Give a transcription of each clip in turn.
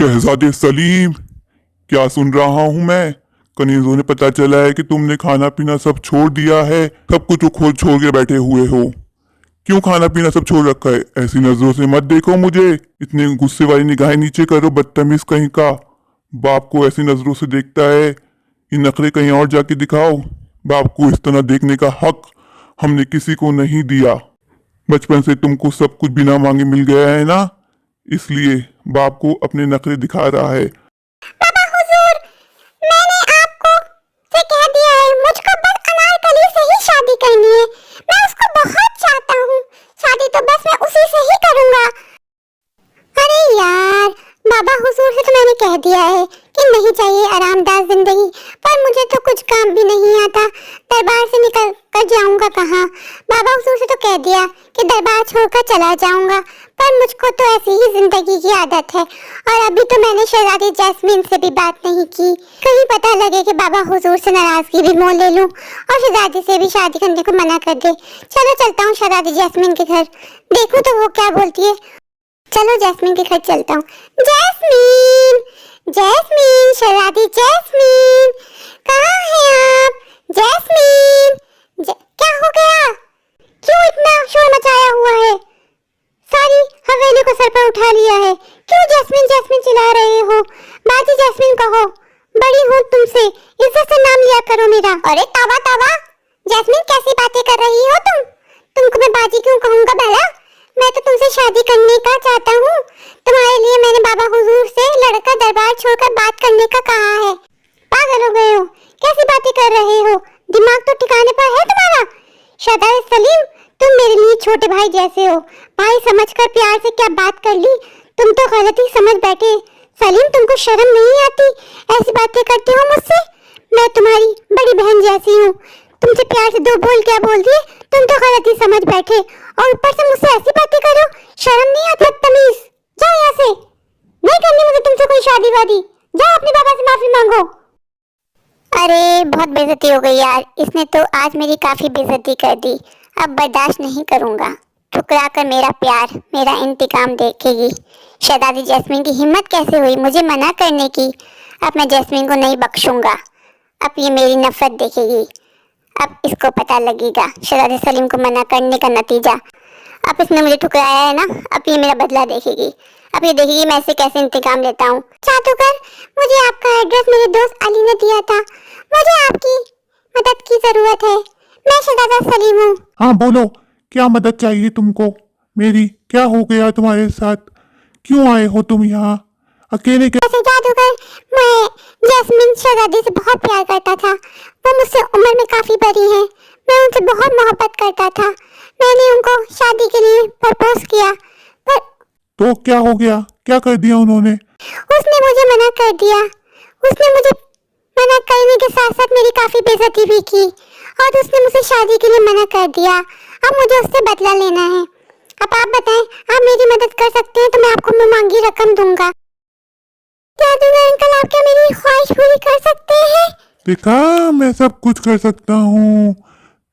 शहजादे सलीम, क्या सुन रहा हूँ मैं? कनीजों ने पता चला है कि तुमने खाना पीना सब छोड़ दिया है। सब कुछ खोल छोड़ के बैठे हुए हो। क्यों खाना पीना सब छोड़ रखा है? ऐसी नजरों से मत देखो मुझे। इतनी गुस्से वाली निगाहें नीचे करो, बदतमीज कहीं का। बाप को ऐसी नजरों से देखता है, ये नखरे कहीं और जाके दिखाओ। बाप को इस तरह देखने का हक हमने किसी को नहीं दिया। बचपन से तुमको सब कुछ बिना मांगे मिल गया है ना, इसलिए बाप को अपने नखरे दिखा रहा है। बाबा हुजूर, मैंने आपको से कह दिया है, मुझको बस अनारकली से ही शादी करनी है। मैं उसको बहुत चाहता हूँ। शादी तो बस मैं उसी से ही करूँगा। अरे यार, बाबा हुजूर से तो मैंने कह दिया है कि नहीं चाहिए आरामदायक जिंदगी, पर मुझे तो कुछ काम भी नहीं आता। दरबार से निकल कर जाऊंगा कहाँ? बाबा हुजूर से तो कह दिया कि दरबार छोड़कर चला जाऊंगा, पर मुझको तो ऐसी ही जिंदगी की आदत है। और अभी तो मैंने शहजादी जैस्मीन से भी बात नहीं की, कहीं पता लगे कि बाबा हुजूर से नाराजगी भी मोल ले लूं और शहजादी से भी शादी करने को मना कर दे। चलो चलता हूँ शहजादी जैस्मीन के घर, देखूं तो वो क्या बोलती है। चलो जैस्मीन के घर चलता हूँ। जैस्मीन, जैस्मीन, शहजादी जैस्मीन, कहाँ हैं आप? जैस्मीन, क्या हो गया? क्यों इतना शोर मचाया हुआ है? सारी हवेली को सर पर उठा लिया है। क्यों जैस्मीन जैस्मीन चिल्ला रहे हो? बाजी जैस्मीन कहो, बड़ी हूँ तुमसे, इज्जत से नाम लिया करो मेरा। अरे तवा तवा, जैस्मीन कैसी बातें कर रही हो तुम? तुमको मैं बाजी क्यों कहूँगा भला? मैं तो तुमसे शादी करने का चाहता हूँ। तुम्हारे लिए मैंने बाबा हुजूर से लड़का दरबार छोड़कर बात करने का कहा है। पागल हो गए हो? कैसी बातें कर रहे हो? दिमाग तो ठिकाने पर है तुम्हारा? शहजादे सलीम, तुम मेरे लिए छोटे भाई जैसे हो। भाई समझकर प्यार से क्या बात कर ली, तुम तो गलती समझ बैठे। सलीम, तुमको शर्म नहीं आती? ऐसी बातें करते हो मुझसे? मैं तुम्हारी बड़ी बहन जैसी हूँ, तुमसे प्यार से दो बोल क्या बोल दिए, तुम तो गलती समझ बैठे और ऊपर से मुझसे ऐसी बातें करो। शर्म नहीं आती? बदतमीज, जाओ यहाँ से। नहीं करनी मुझे तुमसे कोई शादी वादी। जाओ अपने बाबा से माफी मांगो। अरे बहुत बेइज्जती हो गई यार, इसने तो आज मेरी काफी बेइज्जती कर दी। अब बर्दाश्त नहीं करूंगा। ठुकरा कर मेरा प्यार, मेरा इंतकाम देखेगी। शहजादी जैस्मीन की हिम्मत कैसे हुई मुझे मना करने की? अब मैं जैस्मीन को नहीं बख्शूंगा। अब ये मेरी नफरत देखेगी। अब इसको पता लगेगा शहजादे सलीम को मना करने का नतीजा। अब इसने मुझे ठुकराया है ना, अब ये मेरा बदला देखेगी। अब ये देखेगी मैं इसे कैसे इंतकाम लेता हूँ। जादूगर, मुझे आपका एड्रेस मेरे दोस्त अली ने दिया था। मुझे आपकी मदद की जरूरत है। मैं शहजादा सलीम हूँ। हाँ बोलो, क्या मदद चाहिए तुमको मेरी? क्या हो गया तुम्हारे साथ? क्यों आए हो तुम यहाँ अकेले? ऐसे जादूगर, मैं जैस्मीन शहजादी से बहुत प्यार करता था। वो मुझसे उम्र में काफी बड़ी हैं। मैं उनसे बहुत मोहब्बत करता था। मैंने उनको शादी के लिए प्रपोज किया, पर तो क्या हो गया? क्या कर दिया उन्होंने? उसने मुझे मना कर दिया। उसने मुझे मना करने के साथ साथ मेरी काफी बेइज्जती भी की और उसने मुझसे शादी के लिए मना कर दिया। अब मुझे उससे बदला लेना है। अब आप बताएं, आप मेरी मदद कर सकते हैं तो मैं आपको मुंह मांगी रकम दूंगा। जादूगर अंकल, आप क्या मेरी ख्वाहिश पूरी कर सकते हैं? देखा, मैं सब कुछ कर सकता हूँ।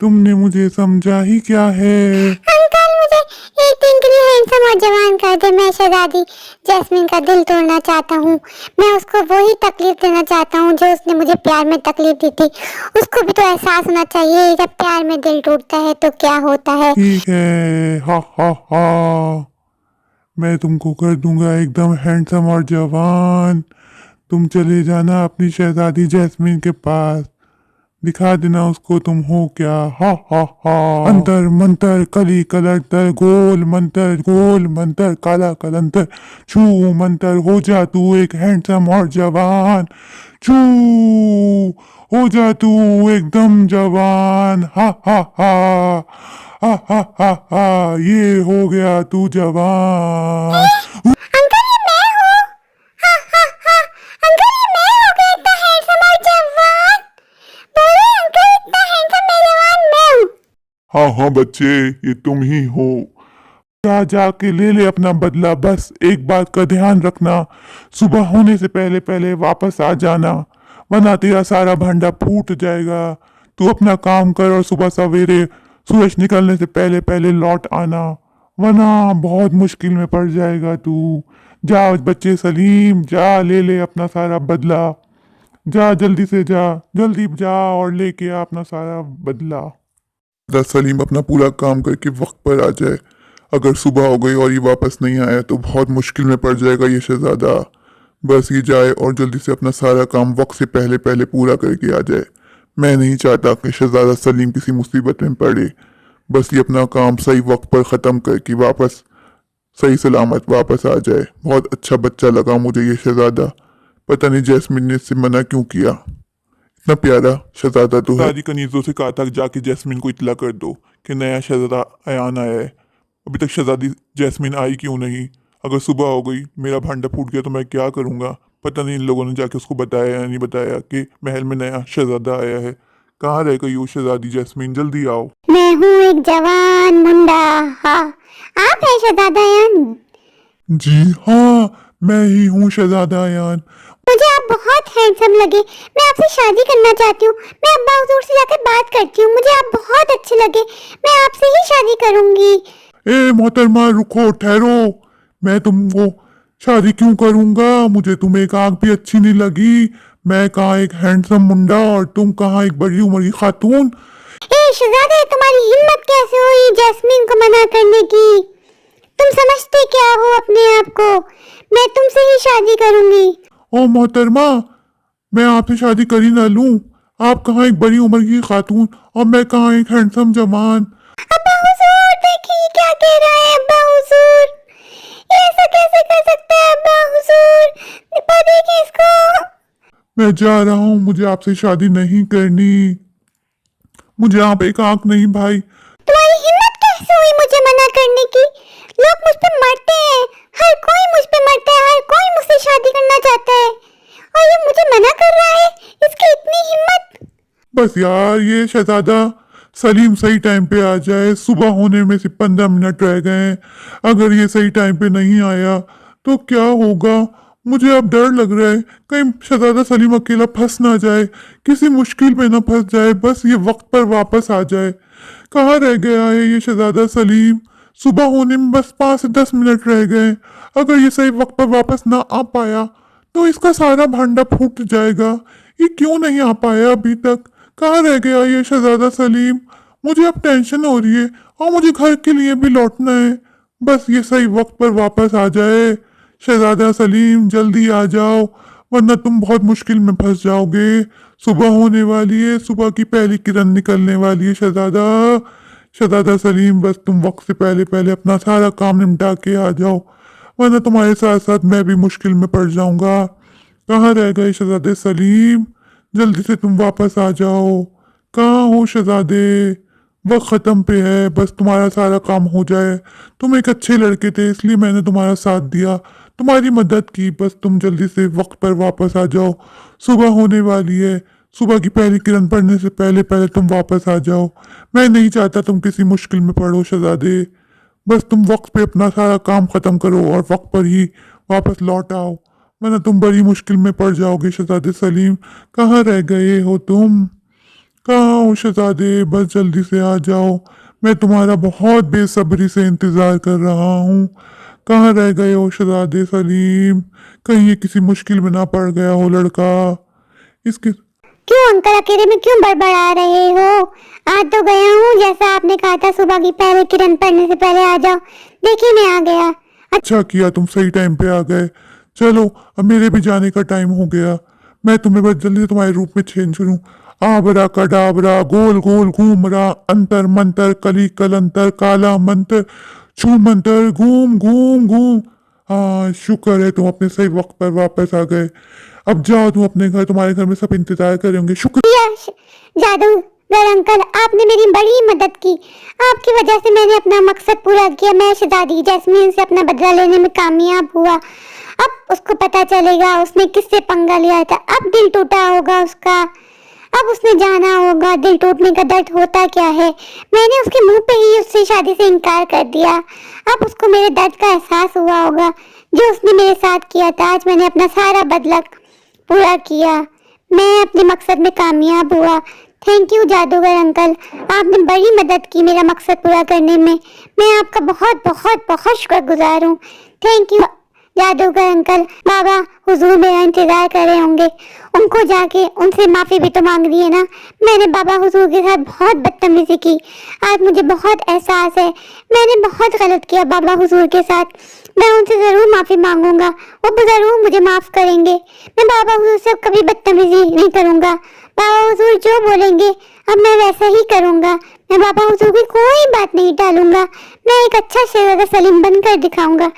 तुमने मुझे समझा ही क्या है? अंकल, मुझे एक दिन के लिए हैंडसम और जवान कर दे। मैं शहजादी जैस्मीन का दिल तोड़ना चाहता हूँ। मैं उसको वही तकलीफ देना चाहता हूँ जो उसने मुझे प्यार में तकलीफ दी थी। उसको भी तो एहसास होना चाहिए जब प्यार में दिल टूटता है तो क्या होता है। ठीक है, हा हा हा, मैं तुमको कर दूंगा एकदम हैंडसम और जवान। तुम चले जाना अपनी शहजादी जैस्मीन के पास, दिखा देना उसको तुम हो क्या। हा हा हा, अंतर मंतर कली कलंतर, गोल मंतर काला कलंतर, छू मंतर हो जा तू एक हैंडसम और जवान। छू हो जा तू एकदम जवान। हा हा हा हा हा हा हा, ये हो गया तू जवान। अंकल, ये मैं हूँ। हा हा हा, अंकल ये मैं हो गया इतना हैंडसम और जवान। बोले अंकल, इतना हैंडसम और जवान मैं हूँ। हाँ हाँ बच्चे, ये तुम ही हो। जा जाके ले ले अपना बदला। बस एक बात का ध्यान रखना, सुबह होने से पहले पहले वापस आ जाना, वरना तेरा सारा भांडा फूट जाएगा। तू अपना काम कर और सुबह सवेरे सूरज निकलने से पहले पहले लौट आना, वरना बहुत मुश्किल में पड़ जाएगा तू। जा बच्चे सलीम, जा ले ले अपना सारा बदला। जा जल्दी से जा, जल्दी जा और लेके आ अपना सारा बदला। सलीम अपना पूरा काम करके वक्त पर आ जाए। अगर सुबह हो गई और ये वापस नहीं आया तो बहुत मुश्किल में पड़ जाएगा ये शहजादा। बस ये जाए और जल्दी से अपना सारा काम वक्त से पहले पहले पूरा करके आ जाए। मैं नहीं चाहता कि शहजादा सलीम किसी मुसीबत में पड़े। बस ये अपना काम सही वक्त पर ख़त्म करके वापस सही सलामत वापस आ जाए। बहुत अच्छा बच्चा लगा मुझे ये शहजादा। पता नहीं जैस्मिन ने इससे मना क्यों किया। इतना प्यारा शहजादा तो है। दादी कनीज़ों से कहा था जाके जैस्मिन को इतला कर दो कि नया शहजादा अयान आया है। अभी तक शहजादी जैस्मिन आई क्यों नहीं? अगर सुबह हो गई, मेरा भांडा फूट गया तो मैं क्या करूँगा? पता नहीं इन लोगों ने जाके उसको बताया या नहीं बताया कि महल में नया शहजादा आया है। कहाँ रह गई वो शहजादी जैस्मिन? जल्दी आओ। मैं हूँ एक जवान मुंडा। हाँ, आप हैं शहजादा अयान? जी हाँ, मैं ही हूँ शहजादा अयान। मुझे आप बहुत हैंडसम लगे। मैं आपसे शादी करना चाहती हूँ। मैं अब्बा हुजूर से जाकर बात करती हूँ। मुझे आप बहुत अच्छे लगे। मैं आपसे ही शादी करूंगी। ए मोहतरमा रुको, ठहरो। मैं तुमको शादी क्यों करूंगा? मुझे तुम एक आंख भी अच्छी नहीं लगी। मैं कहाँ एक हैंडसम मुंडा और तुम कहाँ एक बड़ी उम्र की खातून। ए शहजादे, तुम्हारी हिम्मत कैसे हुई जैस्मीन को मना करने की? तुम समझते क्या हो अपने आप को? मैं तुमसे ही शादी करूंगी। ओ मोहतरमा, मैं आपसे शादी कर ही ना लूं। आप कहाँ एक बड़ी उम्र की खातून और मैं कहाँ एक हैंडसम जवान। अब्बा हुजूर, देखिए क्या कह रहा है अब्बा हुजूर। ये ऐसा कैसे कर सकता है अब्बा हुजूर? पर देखिए इसको। मैं जा रहा हूँ, मुझे आपसे शादी नहीं करनी। मुझे आप एक आंख नहीं भाई। तुम्हारी हिम्मत कैसे हुई मुझे मना करने की? लोग मुझ पे मरते हैं। हर कोई मुझ पे मरता है। हर कोई मुझसे शादी करना चाहता है और ये मुझे मना कर रहा है। इसकी इतनी हिम्मत। बस यार, ये शहजादा सलीम सही टाइम पे आ जाए। सुबह होने में से 15 मिनट रह गए हैं। अगर ये सही टाइम पे नहीं आया तो क्या होगा? मुझे अब डर लग रहा है कहीं शहजादा सलीम अकेला फंस ना जाए, किसी मुश्किल में ना फंस जाए। बस ये वक्त पर वापस आ जाए। कहाँ रह गया है ये शहजादा सलीम? सुबह होने में बस 5 से 10 मिनट रह गए। अगर ये सही वक्त पर वापस ना आ पाया तो इसका सारा भांडा फूट जाएगा। ये क्यों नहीं आ पाया अभी तक? कहाँ रह गया ये शहजादा सलीम? मुझे अब टेंशन हो रही है और मुझे घर के लिए भी लौटना है। बस ये सही वक्त पर वापस आ जाए। शहजादा सलीम जल्दी आ जाओ, वरना तुम बहुत मुश्किल में फंस जाओगे। सुबह होने वाली है, सुबह की पहली किरण निकलने वाली है शहजादा। शहजादा सलीम, बस तुम वक्त से पहले पहले अपना सारा काम निपटा के आ जाओ, वरना तुम्हारे साथ साथ मैं भी मुश्किल में पड़ जाऊंगा। कहाँ रह गए शहजादे सलीम? जल्दी से तुम वापस आ जाओ। कहाँ हो शहजादे? वक्त ख़त्म पे है, बस तुम्हारा सारा काम हो जाए। तुम एक अच्छे लड़के थे इसलिए मैंने तुम्हारा साथ दिया, तुम्हारी मदद की। बस तुम जल्दी से वक्त पर वापस आ जाओ। सुबह होने वाली है, सुबह की पहली किरण पड़ने से पहले पहले तुम वापस आ जाओ। मैं नहीं चाहता तुम किसी मुश्किल में पड़ो शहजादे। बस तुम वक्त पे अपना सारा काम ख़त्म करो और वक्त पर ही वापस लौट आओ, वरना तुम बड़ी मुश्किल में पड़ जाओगे। शहजादे सलीम, कहाँ रह गए हो तुम? कहाँ हो शहजादे? बस जल्दी से आ जाओ, मैं तुम्हारा बहुत बेसब्री से इंतज़ार कर रहा हूँ। कहाँ रह गए हो शहजादे सलीम? कहीं ये किसी मुश्किल में ना पड़ गया हो लड़का। इसके क्यों अंकल अकेले में क्यों बड़बड़ा रहे हो? आ तो गया हूँ, जैसा आपने कहा था सुबह की पहले किरण पड़ने से पहले आ जाओ। देखिए मैं आ गया। अच्छा किया, तुम सही टाइम पे आ गए। चलो अब मेरे भी जाने का टाइम हो गया। मैं तुम्हें बस जल्दी से तुम्हारे रूप में चेंज करूँ। आबरा कडाबरा, गोल गोल घूम रहा, अंतर मंतर कली कलंतर, काला मंत्र छू मंतर, घूम घूम घूम। हाँ शुक्र है तुम अपने सही वक्त पर वापस आ गए। अब जाओ तुम अपने घर, तुम्हारे घर में सब इंतजार करेंगे। शुक्र। जादूगर अंकल, आपने मेरी बड़ी मदद की। आपकी वजह से मैंने अपना मकसद पूरा किया। मैं शहजादी जैस्मीन से अपना बदला लेने में कामयाब हुआ। अब उसको पता चलेगा उसने किससे पंगा लिया था। अब दिल टूटा होगा उसका। अब उसने जाना होगा दिल टूटने का दर्द होता क्या है। मैंने उसके मुंह पे ही उससे शादी से इनकार कर दिया। अब उसको मेरे दर्द का एहसास हुआ होगा जो उसने मेरे साथ किया था। आज मैंने अपना सारा बदला पूरा किया। मैं अपने मकसद में कामयाब हुआ। थैंक यू जादूगर अंकल, आपने बड़ी मदद की मेरा मकसद पूरा करने में। मैं आपका बहुत बहुत बहुत शुक्रगुजार हूँ। थैंक यू जादूगर अंकल। बाबा हुजूर मेरा इंतजार कर रहे होंगे, उनको जाके उनसे माफ़ी भी तो मांग रही है ना। मैंने बाबा हुजूर के साथ बहुत बदतमीजी की, आज मुझे बहुत एहसास है मैंने बहुत गलत किया बाबा हुजूर के साथ। मैं उनसे ज़रूर माफ़ी मांगूंगा, वो ज़रूर मुझे माफ़ करेंगे। मैं बाबा हुजूर से कभी बदतमीजी नहीं करूँगा। बाबा हुजूर जो बोलेंगे अब मैं वैसा ही करूँगा। मैं बाबा हुजूर की कोई बात नहीं टालूंगा। मैं एक अच्छा शहजादा सलीम बनकर दिखाऊंगा।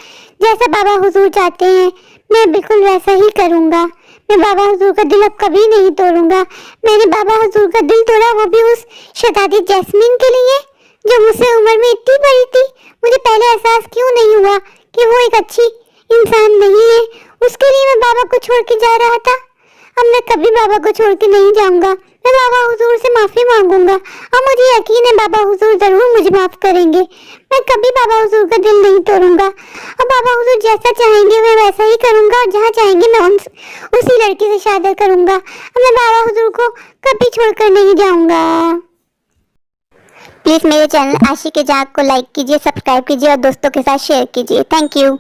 जैसा बाबा हुजूर चाहते हैं मैं बिल्कुल वैसा ही करूँगा। मैं बाबा हुजूर का दिल अब कभी नहीं तोड़ूंगा। मैंने बाबा हुजूर का दिल तोड़ा, वो भी उस शहजादी जैस्मीन के लिए जो मुझसे उम्र में इतनी बड़ी थी। मुझे पहले एहसास क्यों नहीं हुआ कि वो एक अच्छी इंसान नहीं है। उसके लिए मैं बाबा को छोड़ के जा रहा था। अब मैं कभी बाबा को छोड़ के नहीं जाऊंगा। मैं बाबा हुजूर से माफ़ी मांगूंगा और मुझे यकीन है बाबा हुजूर ज़रूर मुझे माफ़ करेंगे। मैं कभी बाबा हुजूर का दिल नहीं तोड़ूंगा और बाबा हुजूर जैसा चाहेंगे मैं वैसा ही करूंगा और जहाँ चाहेंगे मैं उसी लड़की से शादी करूंगा। और मैं बाबा हुजूर को कभी छोड़कर नहीं जाऊंगा। प्लीज़ मेरे चैनल आशिक जाग को लाइक कीजिए, सब्सक्राइब कीजिए और दोस्तों के साथ शेयर कीजिए। Thank you.